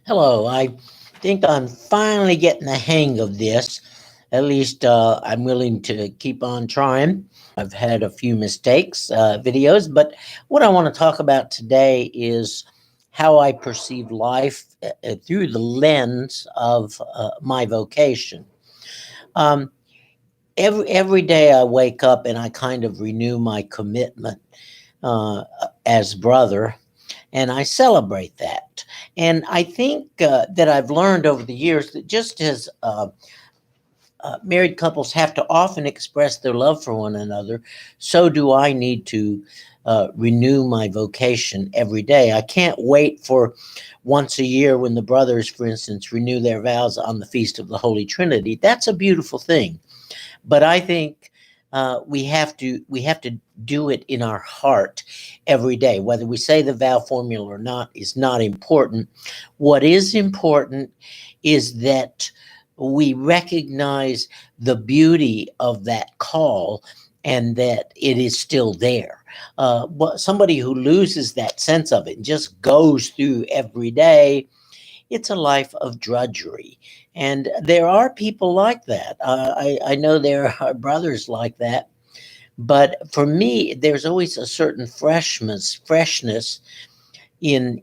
Hello, I think I'm finally getting the hang of this. At least I'm willing to keep on trying. I've had a few mistakes, videos, but what I want to talk about today is how I perceive life through the lens of my vocation. Um, every day I wake up and I kind of renew my commitment uh, as brother, and I celebrate that. And I think that I've learned over the years that just as married couples have to often express their love for one another, so do I need to renew my vocation every day. I can't wait for once a year when the brothers, for instance, renew their vows on the Feast of the Holy Trinity. That's a beautiful thing. But I think we have to do it in our heart every day. Whether we say the vow formula or not is not important. What is important is that we recognize the beauty of that call and that it is still there. But somebody who loses that sense of it and just goes through every day, it's a life of drudgery. And there are people like that. I know there are brothers like that. But for me, there's always a certain freshness in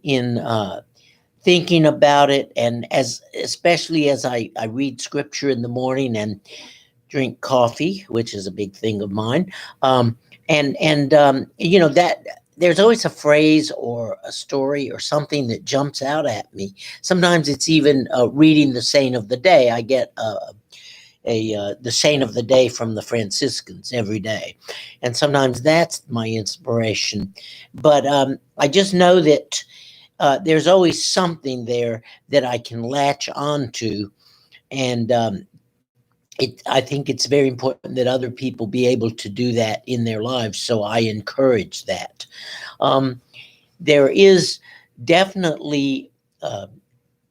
thinking about it, and as especially as I read scripture in the morning and drink coffee, which is a big thing of mine. And that there's always a phrase or a story or something that jumps out at me. Sometimes it's even reading the saint of the day. I get a the saint of the day from the Franciscans every day, and sometimes that's my inspiration. But I just know that there's always something there that I can latch onto, and I think it's very important that other people be able to do that in their lives. So I encourage that. Um, there is definitely uh,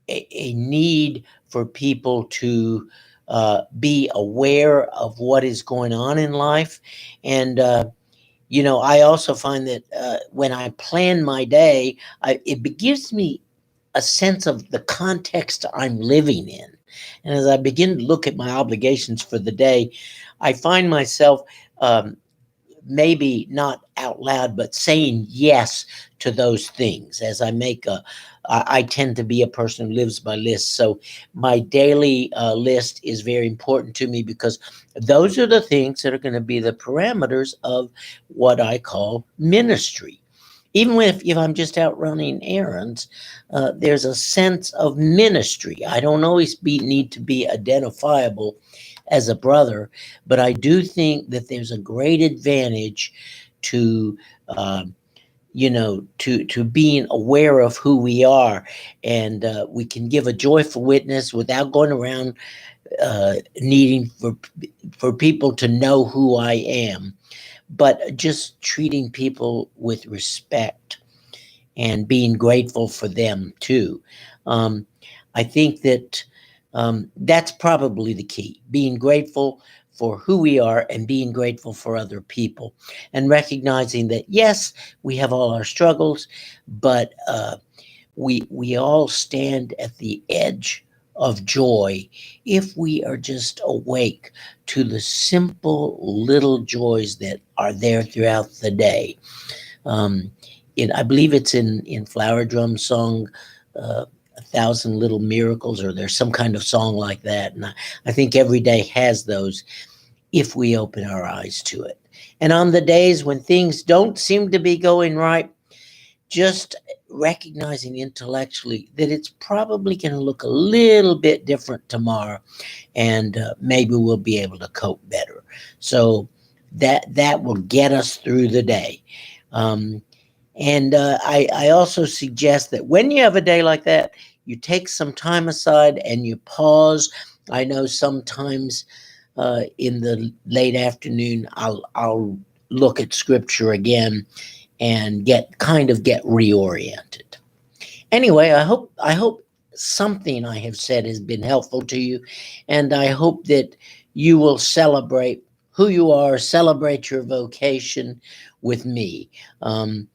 a need for people to be aware of what is going on in life. And, I also find that when I plan my day, it gives me a sense of the context I'm living in. And as I begin to look at my obligations for the day, I find myself maybe not out loud, but saying yes to those things as I make a. I tend to be a person who lives by lists. So my daily list is very important to me because those are the things that are going to be the parameters of what I call ministry. Even if I'm just out running errands, there's a sense of ministry. I don't always need to be identifiable as a brother, but I do think that there's a great advantage to to being aware of who we are, and we can give a joyful witness without going around needing for people to know who I am, but just treating people with respect and being grateful for them too. Um, I think that that's probably the key, being grateful for who we are and being grateful for other people and recognizing that, yes, we have all our struggles, but we all stand at the edge of joy if we are just awake to the simple little joys that are there throughout the day. Um, I believe it's in Flower Drum's song, "A Thousand Little Miracles," or there's some kind of song like that. And I think every day has those if we open our eyes to it. And on the days when things don't seem to be going right, just recognizing intellectually that it's probably going to look a little bit different tomorrow, and maybe we'll be able to cope better. So that will get us through the day. Um, and I also suggest that when you have a day like that, you take some time aside and you pause. I know sometimes in the late afternoon, I'll look at scripture again and get reoriented. Anyway, I hope something I have said has been helpful to you, and I hope that you will celebrate who you are, celebrate your vocation with me. Um,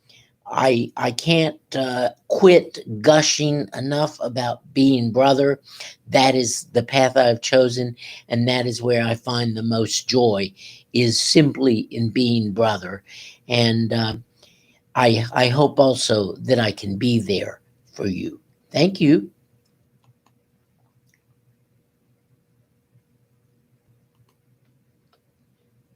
I can't quit gushing enough about being brother. That is the path I've chosen, and that is where I find the most joy, is simply in being brother. And I hope also that I can be there for you. Thank you.